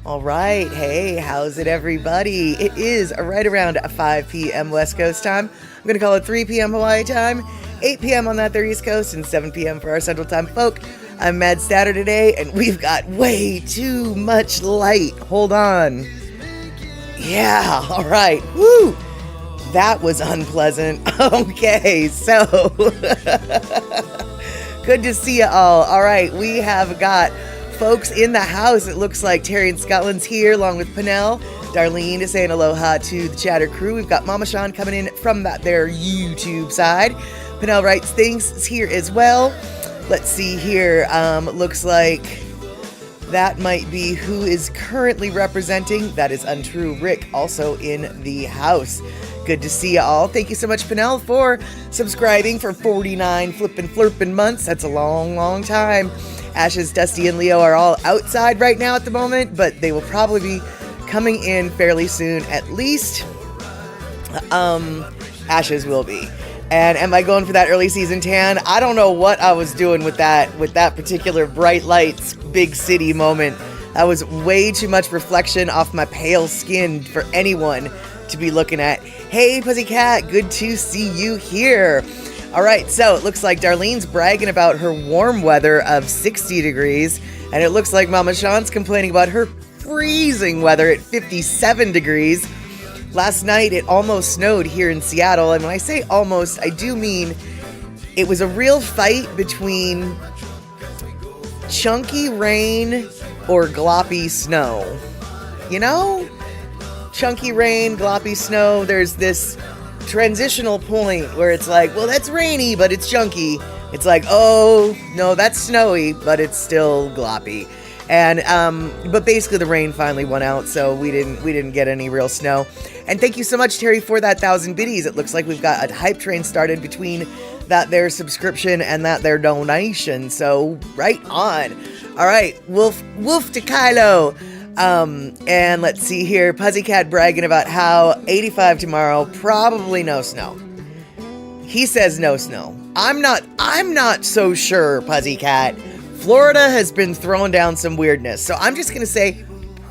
All right. Hey, how's it, everybody? It is right around 5 p.m. West Coast time. I'm going to call it 3 p.m. Hawaii time, 8 p.m. on that their East Coast, and 7 p.m. for our Central Time folk. I'm Mad Statter today, and we've got way too much light. Hold on. Yeah, all right. Woo! That was unpleasant. Okay, so good to see you all. All right, we have got folks in the house. It looks like Terry and Scotland's here along with Pinnell. Darlene is saying aloha to the chatter crew. We've got Mama Sean coming in from their YouTube side. Pinnell writes things is here as well. Let's see here. Looks like that might be who is currently representing. That is untrue. Rick also in the house. Good to see you all. Thank you so much, Pinnell, for subscribing for 49 flippin' months. That's a long, long time. Ashes, Dusty, and Leo are all outside right now at the moment, but they will probably be coming in fairly soon. At least, Ashes will be. And am I going for that early season tan? I don't know what I was doing with that particular bright lights, big city moment. That was way too much reflection off my pale skin for anyone to be looking at. Hey, Pussycat, good to see you here. All right, so it looks like Darlene's bragging about her warm weather of 60 degrees, and it looks like Mama Sean's complaining about her freezing weather at 57 degrees. Last night, it almost snowed here in Seattle, and when I say almost, I do mean it was a real fight between chunky rain or gloppy snow. You know? Chunky rain, gloppy snow, there's this transitional point where it's like, well, that's rainy, but it's chunky. It's like, oh, no, that's snowy, but it's still gloppy. And but basically the rain finally won out, so we didn't get any real snow. And thank you so much, Terry, for that 1,000 biddies. It looks like we've got a hype train started between that their subscription and that their donation. So right on. All right, Wolf to Kylo. And let's see here. Pussycat bragging about how 85 tomorrow, probably no snow. He says no snow. I'm not so sure, Pussycat. Florida has been throwing down some weirdness, so I'm just gonna say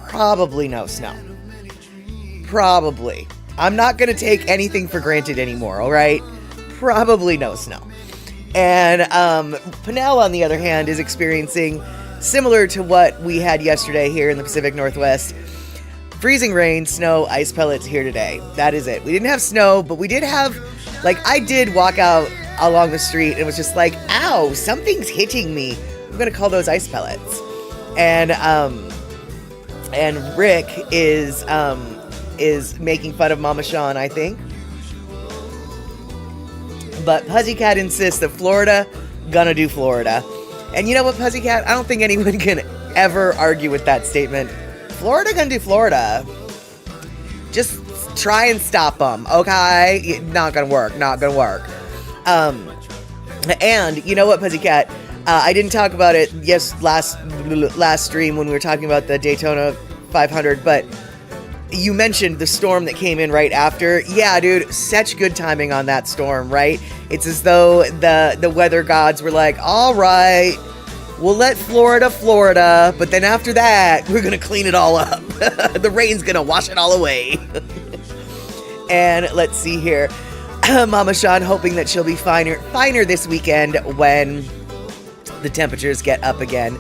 probably no snow. Probably. I'm not gonna take anything for granted anymore, alright? Probably no snow. And Pinnell, on the other hand, is experiencing similar to what we had yesterday here in the Pacific Northwest. Freezing rain, snow, ice pellets here today. That is it. We didn't have snow, but we did have, I did walk out along the street and it was just like, ow, something's hitting me. I'm going to call those ice pellets. And Rick is making fun of Mama Sean, I think. But Pussycat insists that Florida gonna do Florida. And you know what, Pussycat? I don't think anyone can ever argue with that statement. Florida gonna do Florida. Just try and stop them, okay? Not gonna work. And you know what, Pussycat? I didn't talk about it last stream when we were talking about the Daytona 500, but you mentioned the storm that came in right after. Yeah, dude, such good timing on that storm, right? It's as though the weather gods were like, all right, we'll let Florida, but then after that, we're going to clean it all up. The rain's going to wash it all away. And let's see here. Mama Sean hoping that she'll be finer this weekend when the temperatures get up again.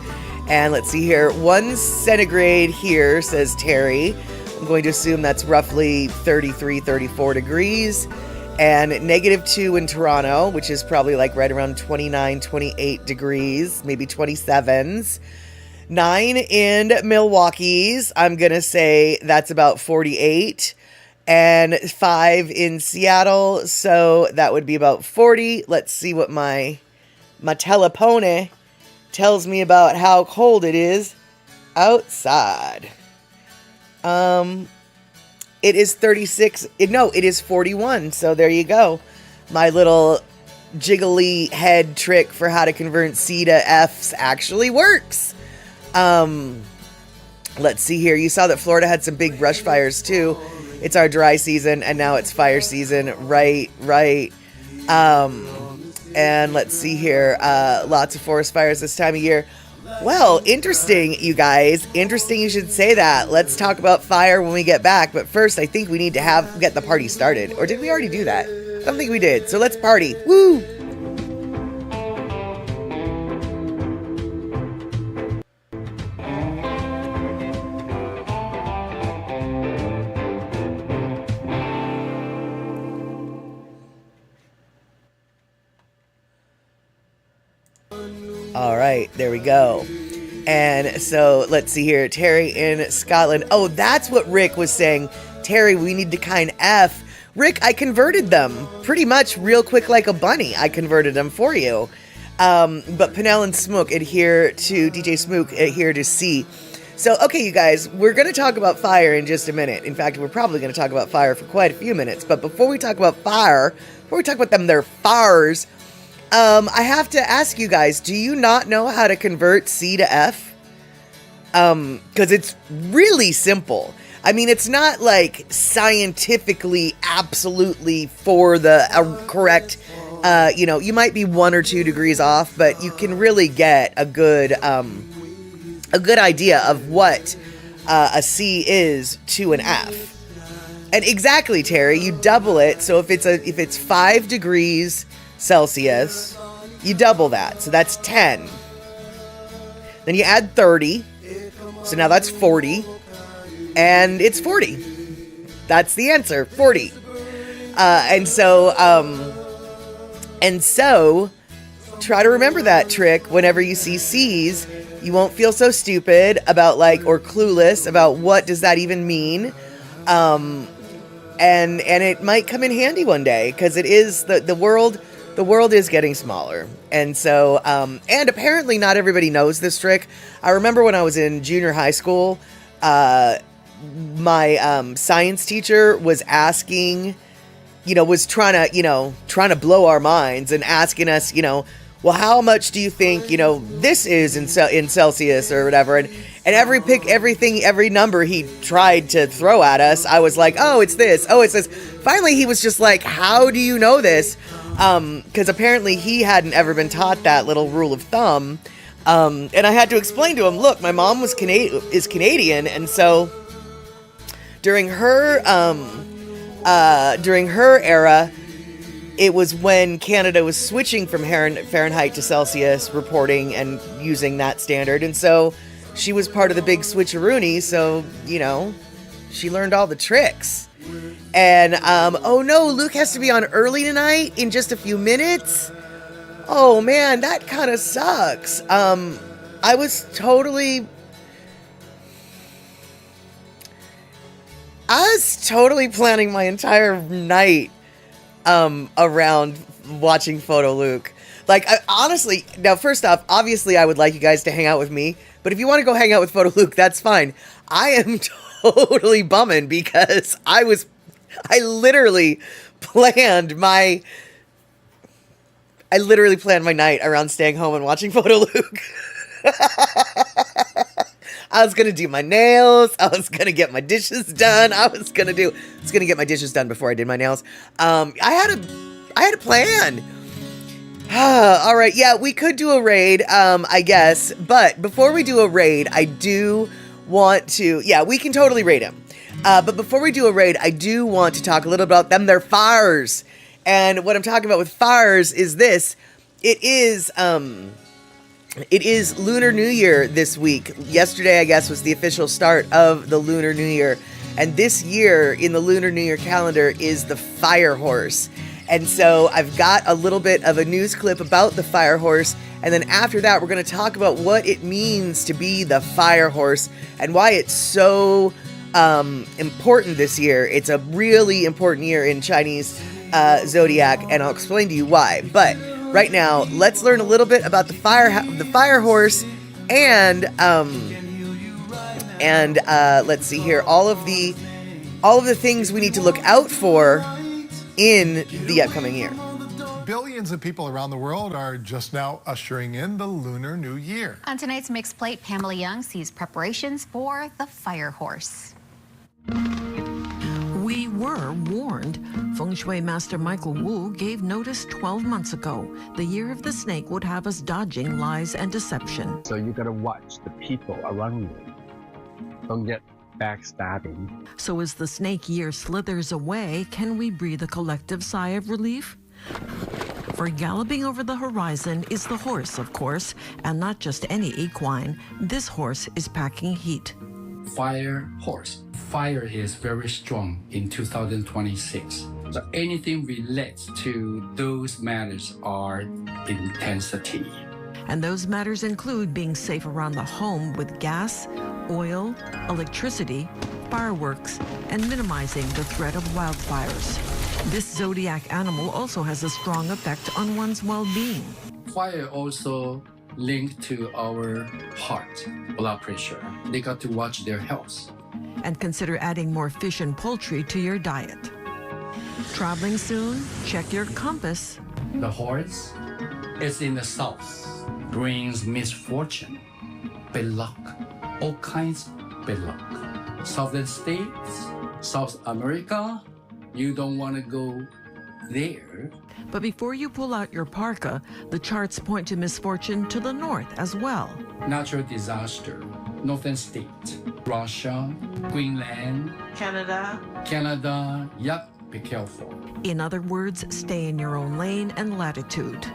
And let's see here. 1 centigrade here, says Terry. I'm going to assume that's roughly 33, 34 degrees. And -2 in Toronto, which is probably right around 29, 28 degrees, maybe 27s. 9 in Milwaukee's, I'm going to say that's about 48. And 5 in Seattle, so that would be about 40. Let's see what my telepone tells me about how cold it is outside. It is 36. It is 41. So there you go. My little jiggly head trick for how to convert C to F's actually works. Let's see here. You saw that Florida had some big brush fires too. It's our dry season and now it's fire season. Right. And let's see here. Lots of forest fires this time of year. Well, interesting, you guys. Interesting you should say that. Let's talk about fire when we get back. But first, I think we need to get the party started. Or did we already do that? I don't think we did. So let's party. Woo! All right, there we go. And so let's see here. Terry in Scotland. Oh, that's what Rick was saying. Terry, we need to kind F. Rick, I converted them pretty much real quick like a bunny. I converted them for you. But Pinnell and Smook adhere to, DJ Smook adhere to C. So, okay, you guys, we're going to talk about fire in just a minute. In fact, we're probably going to talk about fire for quite a few minutes. But before we talk about fire, before we talk about them, their fires, I have to ask you guys, do you not know how to convert C to F? Because it's really simple. I mean, it's not like scientifically absolutely for the correct, you might be 1 or 2 degrees off, but you can really get a good idea of what a C is to an F. And exactly, Terry, you double it. So if it's 5 degrees Celsius, you double that. So that's 10. Then you add 30. So now that's 40. And it's 40. That's the answer, 40. And so try to remember that trick whenever you see C's. You won't feel so stupid about or clueless about what does that even mean. And it might come in handy one day, because it is the world is getting smaller. And so, and apparently not everybody knows this trick. I remember when I was in junior high school, my science teacher was asking, was trying to blow our minds and asking us, well, how much do you think, this is in Celsius or whatever? And every number he tried to throw at us, I was like, oh, it's this. Oh, it's this. Finally, he was just like, how do you know this? Because apparently he hadn't ever been taught that little rule of thumb. And I had to explain to him, look, my mom is Canadian. And so during her era, it was when Canada was switching from Fahrenheit to Celsius reporting and using that standard. And so she was part of the big switcheroony. So, she learned all the tricks. And, oh no, Luke has to be on early tonight in just a few minutes. Oh man, that kind of sucks. I was totally planning my entire night around watching Photo Luke. Honestly, now first off, obviously I would like you guys to hang out with me, but if you want to go hang out with Photo Luke, that's fine. I am totally bumming because I literally planned my night around staying home and watching Photo Luke. I was going to do my nails. I was going to get my dishes done. I was going to get my dishes done before I did my nails. I had a plan. All right. Yeah, we could do a raid, I guess. But before we do a raid, I do want to, we can totally raid him. But before we do a raid, I do want to talk a little about them. They're fires. And what I'm talking about with fires is this. It is Lunar New Year this week. Yesterday, I guess, was the official start of the Lunar New Year. And this year in the Lunar New Year calendar is the Fire Horse. And so I've got a little bit of a news clip about the Fire Horse. And then after that, we're going to talk about what it means to be the Fire Horse and why it's so important this year. It's a really important year in Chinese zodiac, and I'll explain to you why. But right now, let's learn a little bit about the Fire Horse, and let's see here, all of the things we need to look out for in the upcoming year. Billions of people around the world are just now ushering in the Lunar New Year. On tonight's Mixed Plate, Pamela Young sees preparations for the Fire Horse. We were warned. Feng Shui master Michael Wu gave notice 12 months ago. The year of the snake would have us dodging lies and deception. So you gotta watch the people around you. Don't get backstabbing. So as the snake year slithers away, can we breathe a collective sigh of relief? For galloping over the horizon is the horse, of course, and not just any equine. This horse is packing heat. Fire horse. Fire is very strong in 2026. So anything relates to those matters are intensity. And those matters include being safe around the home with gas, oil, electricity, fireworks, and minimizing the threat of wildfires. This zodiac animal also has a strong effect on one's well-being. Fire also linked to our heart, blood pressure. They got to watch their health. And consider adding more fish and poultry to your diet. Traveling soon? Check your compass. The horse is in the south, brings misfortune, bad luck, all kinds of bad luck. Southern states, South America, you don't want to go there. But before you pull out your parka, the charts point to misfortune to the north as well. Natural disaster, northern state, Russia, Greenland, Canada, yep, be careful. In other words, stay in your own lane and latitude.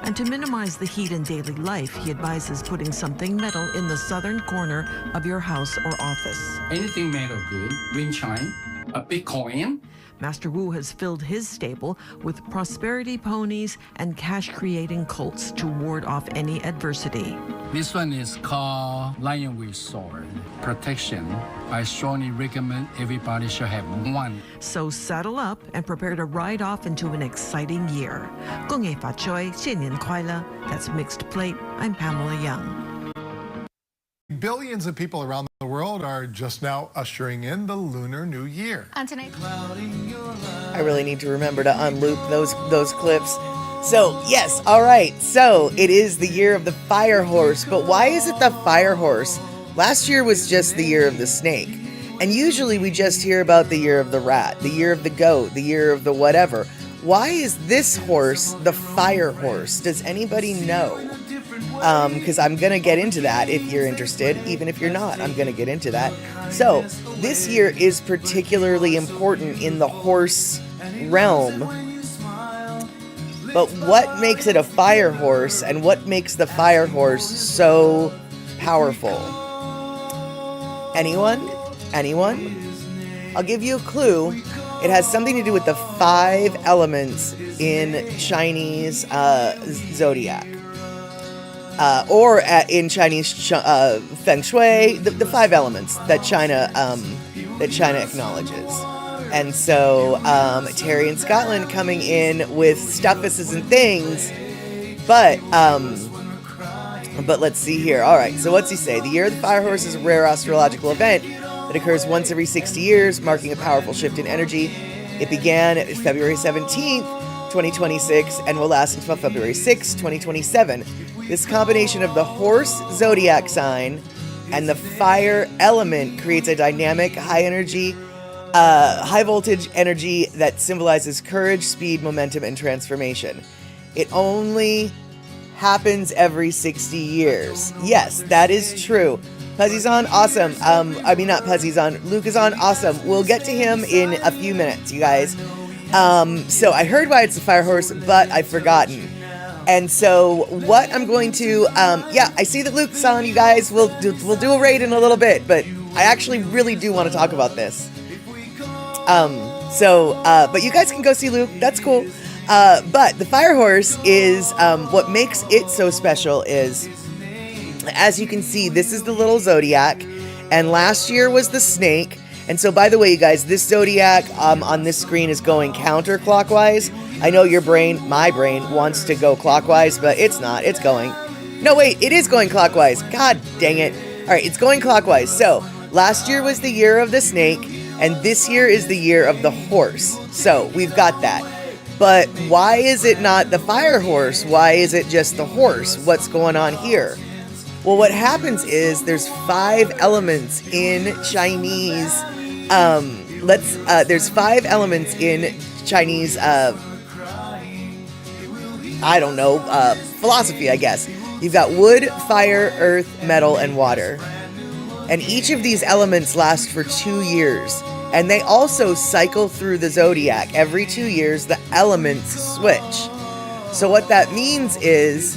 And to minimize the heat in daily life, he advises putting something metal in the southern corner of your house or office. Anything made of good, wind chime, a Bitcoin. Master Wu has filled his stable with prosperity ponies and cash-creating colts to ward off any adversity. This one is called Lion with Sword. Protection. I strongly recommend everybody should have one. So saddle up and prepare to ride off into an exciting year. 恭喜发财，新年快乐. That's Mixed Plate. I'm Pamela Young. Billions of people around the world are just now ushering in the Lunar New Year. On tonight. I really need to remember to unloop those clips. So, yes, all right. So, it is the year of the fire horse, but why is it the fire horse? Last year was just the year of the snake. And usually we just hear about the year of the rat, the year of the goat, the year of the whatever. Why is this horse the fire horse? Does anybody know? Because I'm going to get into that if you're interested. Even if you're not, I'm going to get into that. So, this year is particularly important in the horse realm. But what makes it a fire horse and what makes the fire horse so powerful? Anyone? Anyone? I'll give you a clue. It has something to do with the 5 elements in Chinese zodiac. In Chinese Feng Shui, the 5 elements that China acknowledges. And so Terry in Scotland coming in with stuffuses and things, but let's see here. All right, so what's he say? The year of the fire horse is a rare astrological event that occurs once every 60 years, marking a powerful shift in energy. It began February 17th, 2026, and will last until February 6th, 2027. This combination of the horse zodiac sign and the fire element creates a dynamic, high voltage energy that symbolizes courage, speed, momentum, and transformation. It only happens every 60 years. Yes, that is true. Puzzy's on, awesome. Not Puzzy's on, Luke is on, awesome. We'll get to him in a few minutes, you guys. So I heard why it's the fire horse, but I've forgotten. And so what I'm going to, I see that Luke's on, you guys. We'll do a raid in a little bit, but I actually really do want to talk about this. But you guys can go see Luke. That's cool. But the fire horse is, what makes it so special is, as you can see, this is the little zodiac, and last year was the snake. And so, by the way, you guys, this zodiac on this screen is going counterclockwise. I know my brain wants to go clockwise, but it's not. It's going. No, wait, it is going clockwise. God dang it. All right, it's going clockwise. So, last year was the year of the snake, and this year is the year of the horse. So, we've got that. But why is it not the fire horse? Why is it just the horse? What's going on here? Well, what happens is there's 5 elements in Chinese let's there's 5 elements in Chinese I don't know, philosophy, I guess. You've got wood, fire, earth, metal, and water. And each of these elements last for 2 years. And they also cycle through the zodiac. Every 2 years, the elements switch. So what that means is,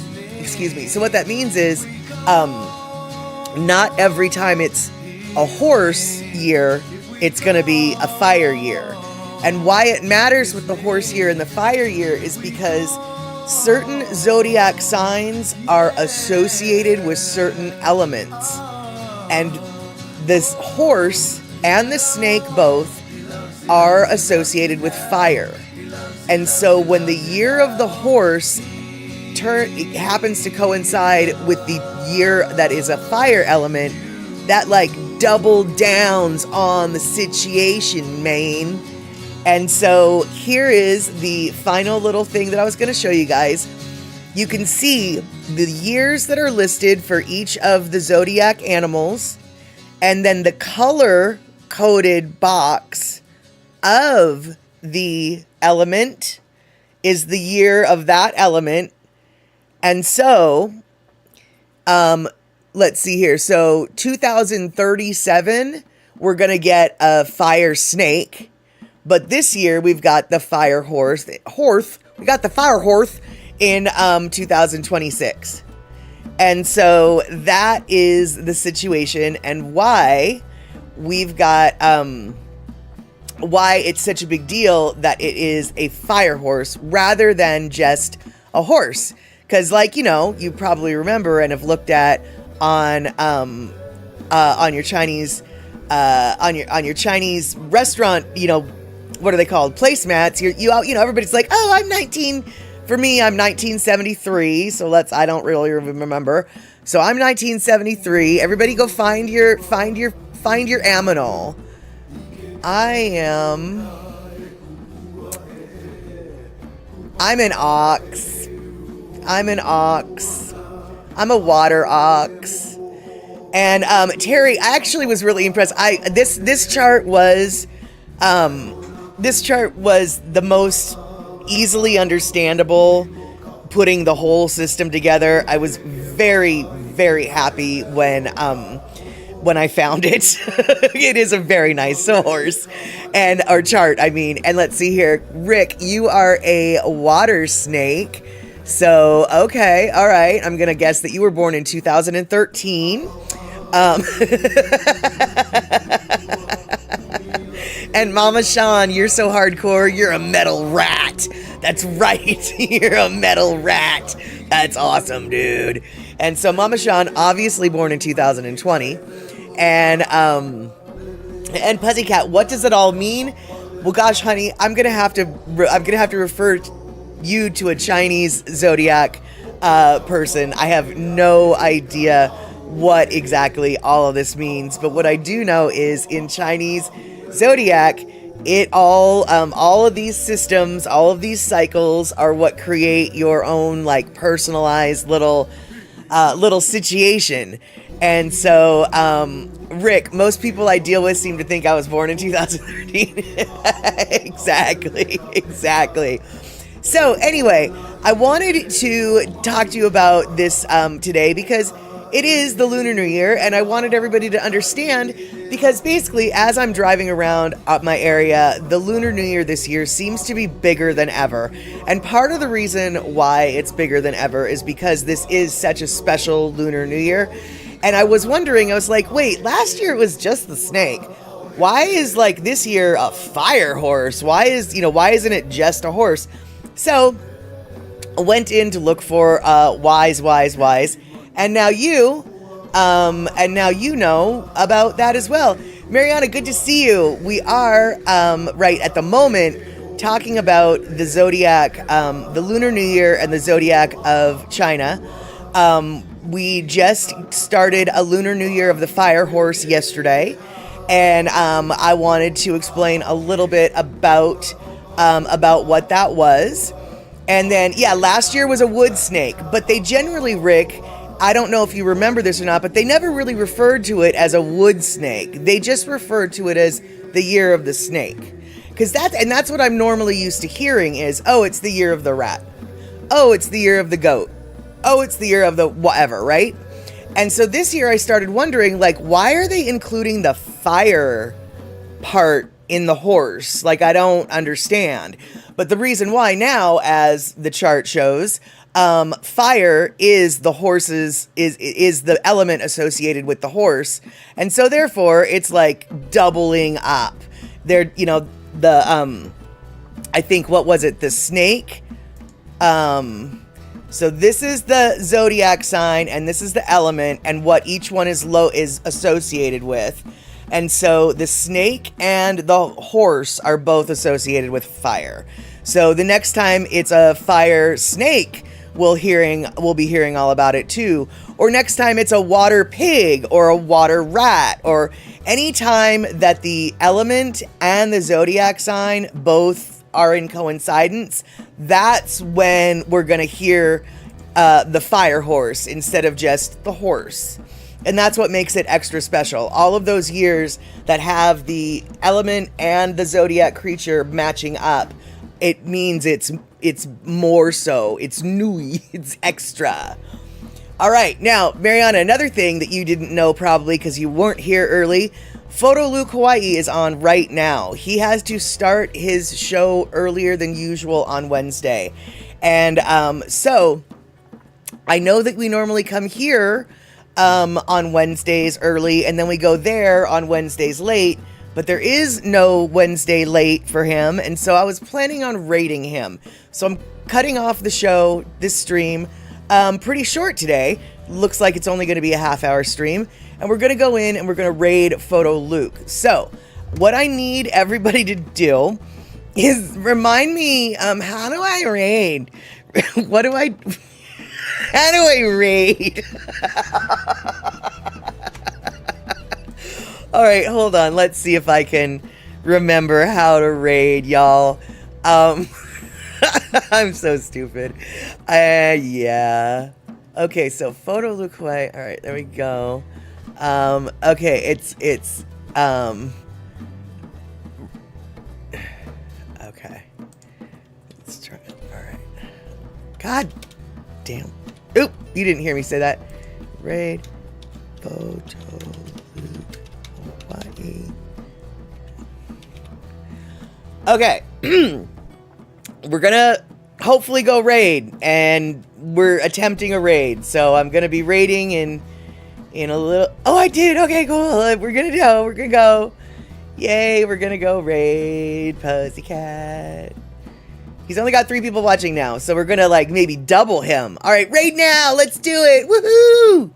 not every time it's a horse year, it's going to be a fire year. And why it matters with the horse year and the fire year is because certain zodiac signs are associated with certain elements. And this horse and the snake both are associated with fire. And so when the year of the horse it happens to coincide with the year that is a fire element, that like double downs on the situation, man. And so here is the final little thing that I was going to show you guys. You can see the years that are listed for each of the zodiac animals, and then the color coded box of the element is the year of that element. And so, let's see here. So 2037, we're going to get a fire snake. But this year, we've got the fire horse. We got the fire horse in 2026. And so that is the situation and why we've got, why it's such a big deal that it is a fire horse rather than just a horse. Because, like, you know, you probably remember and have looked at on your Chinese Chinese restaurant, you know, what are they called? Placemats. You know, everybody's like, oh, I'm 1973. So I don't really remember. So I'm 1973. Everybody go find your aminal. I'm an ox. I'm a water ox. And Terry, I actually was really impressed. This chart was the most easily understandable, putting the whole system together. I was very, very happy when I found it. It is a very nice horse or chart. I mean, and let's see here, Rick, you are a water snake. So, okay, all right. I'm going to guess that you were born in 2013. And Mama Sean, you're so hardcore. You're a metal rat. That's right. You're a metal rat. That's awesome, dude. And so Mama Sean, obviously born in 2020. And Pussycat, what does it all mean? Well, gosh, honey, I'm gonna have to refer you to a Chinese zodiac person. I have no idea what exactly all of this means, but what I do know is in Chinese zodiac, it all of these systems, all of these cycles are what create your own like personalized little situation. And so, Rick, most people I deal with seem to think I was born in 2013. Exactly. So anyway, I wanted to talk to you about this today because it is the Lunar New Year, and I wanted everybody to understand because basically as I'm driving around my area, the Lunar New Year this year seems to be bigger than ever. And part of the reason why it's bigger than ever is because this is such a special Lunar New Year. And I was wondering, I was like, wait, last year it was just the snake. Why is like this year a fire horse? Why isn't it just a horse? So I went in to look for whys. And now you know about that as well. Mariana, good to see you. We are right at the moment talking about the zodiac, the Lunar New Year and the zodiac of China. We just started a Lunar New Year of the fire horse yesterday, and I wanted to explain a little bit about what that was. And then, yeah, last year was a wood snake, but they generally, Rick, I don't know if you remember this or not, but they never really referred to it as a wood snake. They just referred to it as the year of the snake. That's what I'm normally used to hearing is, oh, it's the year of the rat. Oh, it's the year of the goat. Oh, it's the year of the whatever, right? And so this year I started wondering, like, why are they including the fire part in the horse? Like, I don't understand. But the reason why now, as the chart shows, fire is the horse's, is the element associated with the horse. And so therefore it's like doubling up. There, you know, I think, what was it? The snake. So this is the zodiac sign and this is the element and what each one is associated with. And so the snake and the horse are both associated with fire. So the next time it's a fire snake, we'll be hearing all about it too. Or next time it's a water pig or a water rat, or any time that the element and the zodiac sign both are in coincidence, that's when we're going to hear the fire horse instead of just the horse. And that's what makes it extra special. All of those years that have the element and the zodiac creature matching up, it means it's more so. It's new. It's extra. All right. Now, Mariana, another thing that you didn't know probably because you weren't here early, Photo Luke Hawaii is on right now. He has to start his show earlier than usual on Wednesday. And so I know that we normally come here on Wednesdays early and then we go there on Wednesdays late, but there is no Wednesday late for him. And so I was planning on rating him. So I'm cutting off the show, this stream, pretty short today. Looks like it's only going to be a half-hour stream. And we're going to go in and we're going to raid Photo Luke. So what I need everybody to do is remind me, how do I raid? How do I raid? All right, hold on. Let's see if I can remember how to raid, y'all. I'm so stupid. Yeah. Okay, so Photo Luke Hawaii. All right, there we go. Okay, it's okay. Let's try it. All right. God damn. Oop, you didn't hear me say that. Raid Photo Luke Hawaii. Okay. We're gonna hopefully go raid, and we're attempting a raid. So I'm gonna be raiding in a little. Oh, I did. Okay, cool. We're gonna go. Yay! We're gonna go raid Pussycat. He's only got 3 people watching now, so we're gonna like maybe double him. All right, raid now. Let's do it. Woohoo!